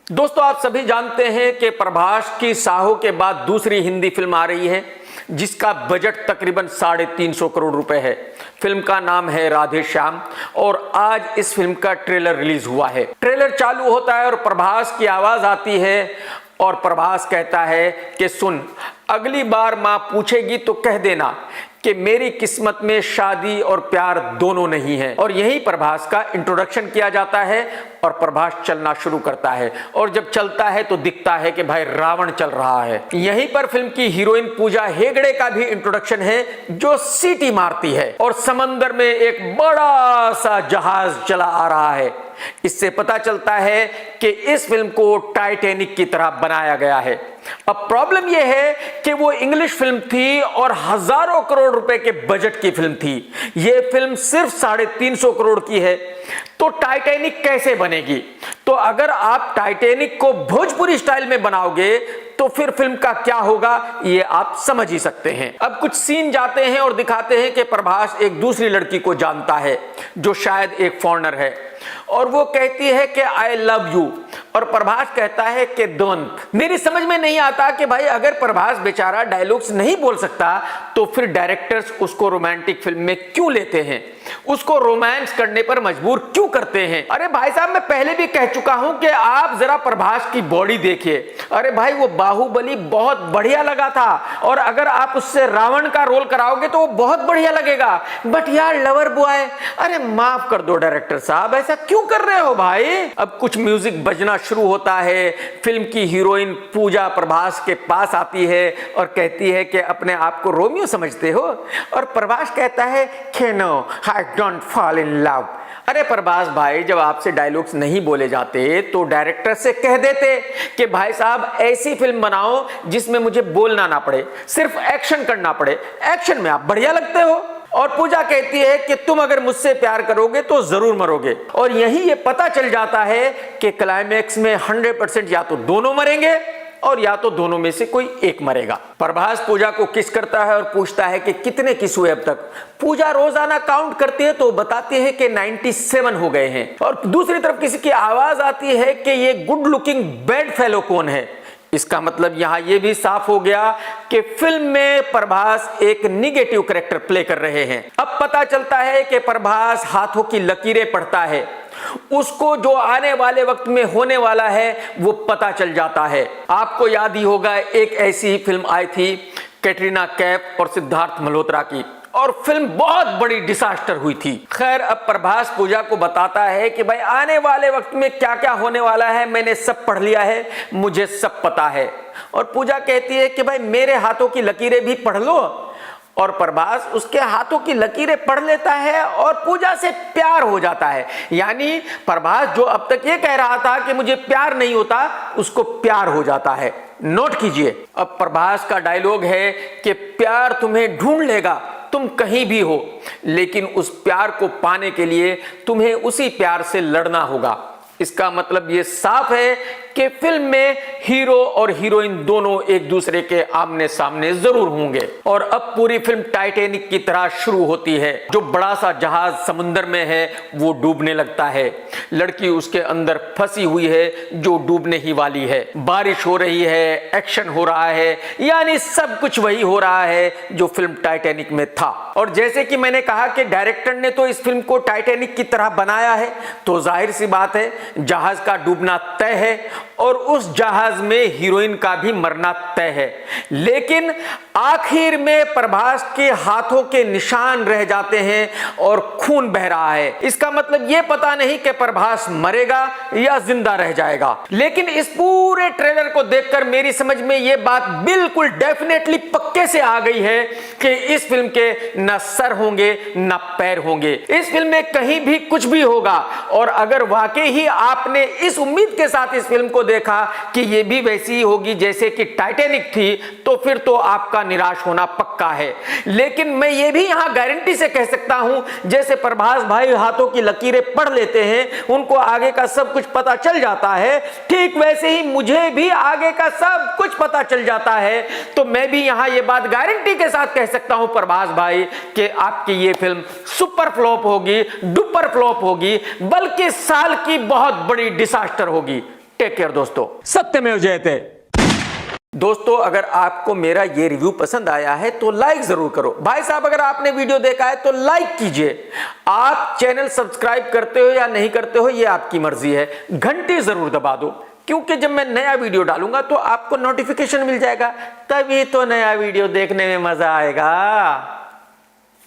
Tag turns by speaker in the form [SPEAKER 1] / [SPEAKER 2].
[SPEAKER 1] दोस्तों, आप सभी जानते हैं कि प्रभास की साहो के बाद दूसरी हिंदी फिल्म आ रही है जिसका बजट तकरीबन 350 करोड़ रुपए है। फिल्म का नाम है राधे श्याम और आज इस फिल्म का ट्रेलर रिलीज हुआ है। ट्रेलर चालू होता है और प्रभास की आवाज आती है और प्रभास कहता है कि सुन, अगली बार मां पूछेगी तो कह देना कि मेरी किस्मत में शादी और प्यार दोनों नहीं है। और यही प्रभास का इंट्रोडक्शन किया जाता है और प्रभास चलना शुरू करता है और जब चलता है तो दिखता है कि भाई रावण चल रहा है। यहीं पर फिल्म की हीरोइन पूजा हेगड़े का भी इंट्रोडक्शन है जो सीटी मारती है और समंदर में एक बड़ा सा जहाज चला आ रहा है। इससे पता चलता है कि इस फिल्म को टाइटैनिक की तरह बनाया गया है। अब प्रॉब्लम यह है कि वो इंग्लिश फिल्म थी और हजारों करोड़ रुपए के बजट की फिल्म थी। यह फिल्म सिर्फ 350 करोड़ की है, तो टाइटैनिक कैसे बनेगी? तो अगर आप टाइटैनिक को भोजपुरी स्टाइल में बनाओगे तो फिर फिल्म का क्या होगा ये आप समझ ही सकते हैं। अब कुछ सीन जाते हैं और दिखाते हैं कि प्रभास एक दूसरी लड़की को जानता है जो शायद एक फॉरेनर है और वो कहती है कि आई लव यू और प्रभास कहता है कि डोंट। मेरी समझ में नहीं आता कि भाई अगर प्रभास बेचारा डायलॉग्स नहीं बोल सकता तो फिर डायरेक्टर्स उसको रोमांटिक फिल्म में क्यों लेते हैं, उसको रोमांस करने पर मजबूर क्यों करते हैं? अरे भाई साहब, मैं पहले भी कह चुका हूं कि आप जरा प्रभास की बॉडी देखिए। अरे भाई, वो बाहुबली बहुत बढ़िया लगा था और अगर आप उससे रावण का रोल कराओगे तो वो बहुत बढ़िया लगेगा। बट यार लवर बॉय, अरे माफ कर दो डायरेक्टर साहब, ऐसा क्यों कर रहे हो भाई? अब कुछ म्यूजिक बजना शुरू होता है। फिल्म की हीरोइन पूजा प्रभास के पास आती है और कहती है कि अपने आप को रोमियो समझते हो और प्रभास कहता है कि no, I don't fall in love. अरे प्रभास भाई, जब आपसे डायलॉग्स नहीं बोले जाते तो डायरेक्टर से कह देते कि भाई साहब ऐसी फिल्म बनाओ जिसमें मुझे बोलना ना पड़े, सिर्फ एक्शन करना पड़े। एक्शन में आप बढ़िया लगते हो। और पूजा कहती है कि तुम अगर मुझसे प्यार करोगे तो जरूर मरोगे। और यही ये पता चल जाता है कि क्लाइमैक्स में 100% या तो दोनों मरेंगे और या तो दोनों में से कोई एक मरेगा। प्रभास पूजा को किस करता है और पूछता है कि कितने किस हुए अब तक। पूजा रोजाना काउंट करती है तो बताती है कि 97 हो गए हैं। और दूसरी तरफ किसी की आवाज आती है कि ये गुड लुकिंग बेड फेलो कौन है। इसका मतलब यहां यह भी साफ हो गया कि फिल्म में प्रभास एक निगेटिव कैरेक्टर प्ले कर रहे हैं। अब पता चलता है कि प्रभास हाथों की लकीरें पढ़ता है, उसको जो आने वाले वक्त में होने वाला है वो पता चल जाता है। आपको याद ही होगा एक ऐसी ही फिल्म आई थी कैटरीना कैफ और सिद्धार्थ मल्होत्रा की और फिल्म बहुत बड़ी डिसास्टर हुई थी। खैर, अब प्रभास पूजा को बताता है कि भाई आने वाले वक्त में क्या क्या होने वाला है मैंने सब पढ़ लिया है, मुझे सब पता है। और पूजा कहती है कि भाई मेरे हाथों की लकीरें भी पढ़ लो। और प्रभास उसके हाथों की लकीरें पढ़ लेता है और पूजा से प्यार हो जाता है। यानी प्रभास जो अब तक ये कह रहा था कि मुझे प्यार नहीं होता, उसको प्यार हो जाता है। नोट कीजिए, अब प्रभास का डायलॉग है कि प्यार तुम्हें ढूंढ लेगा, तुम कहीं भी हो, लेकिन उस प्यार को पाने के लिए तुम्हें उसी प्यार से लड़ना होगा। इसका मतलब ये साफ है कि फिल्म में हीरो और हीरोइन दोनों एक दूसरे के आमने सामने जरूर होंगे। और अब पूरी फिल्म टाइटैनिक की तरह शुरू होती है। जो बड़ा सा जहाज समुद्र में है वो डूबने लगता है, लड़की उसके अंदर फंसी हुई है जो डूबने ही वाली है, बारिश हो रही है, एक्शन हो रहा है, यानी सब कुछ वही हो रहा है जो फिल्म टाइटैनिक में था। और जैसे कि मैंने कहा कि डायरेक्टर ने तो इस फिल्म को टाइटैनिक की तरह बनाया है, तो जाहिर सी बात है जहाज का डूबना तय है और उस जहाज में हीरोइन का भी मरना तय है। लेकिन आखिर में प्रभास के हाथों के निशान रह जाते हैं और खून बह रहा है। इसका मतलब यह पता नहीं कि प्रभास मरेगा या जिंदा रह जाएगा। लेकिन इस पूरे ट्रेलर को देखकर मेरी समझ में यह बात बिल्कुल डेफिनेटली पक्के से आ गई है कि इस फिल्म के न सर होंगे न पैर होंगे। इस फिल्म में कहीं भी कुछ भी होगा। और अगर वाकई ही आपने इस उम्मीद के साथ इस फिल्म को देखा कि यह भी वैसी ही होगी जैसे कि टाइटैनिक थी, तो फिर तो आपका निराश होना पक्का है। लेकिन मैं ये भी यहां गारंटी से कह सकता हूं, जैसे प्रभास भाई हाथों की लकीरें पढ़ लेते हैं, उनको आगे का सब कुछ पता चल जाता है, ठीक वैसे ही मुझे भी आगे का सब कुछ पता चल जाता है। तो मैं भी यहां ये बात गारंटी के साथ कह सकता हूं प्रभास भाई कि आपकी ये फिल्म सुपर फ्लॉप होगी, डुपर फ्लॉप होगी, बल्कि साल की बहुत बड़ी डिसास्टर होगी। टेक केयर दोस्तों।
[SPEAKER 2] सत्यमेव जयते।
[SPEAKER 1] दोस्तों अगर आपको मेरा ये रिव्यू पसंद आया है तो लाइक जरूर करो। भाई साहब अगर आपने वीडियो देखा है तो लाइक कीजिए। आप चैनल सब्सक्राइब करते हो या नहीं करते हो ये आपकी मर्जी है। घंटी जरूर दबा दो, क्योंकि जब मैं नया वीडियो डालूंगा तो आपको नोटिफिकेशन मिल जाएगा, तभी तो नया वीडियो देखने में मजा आएगा।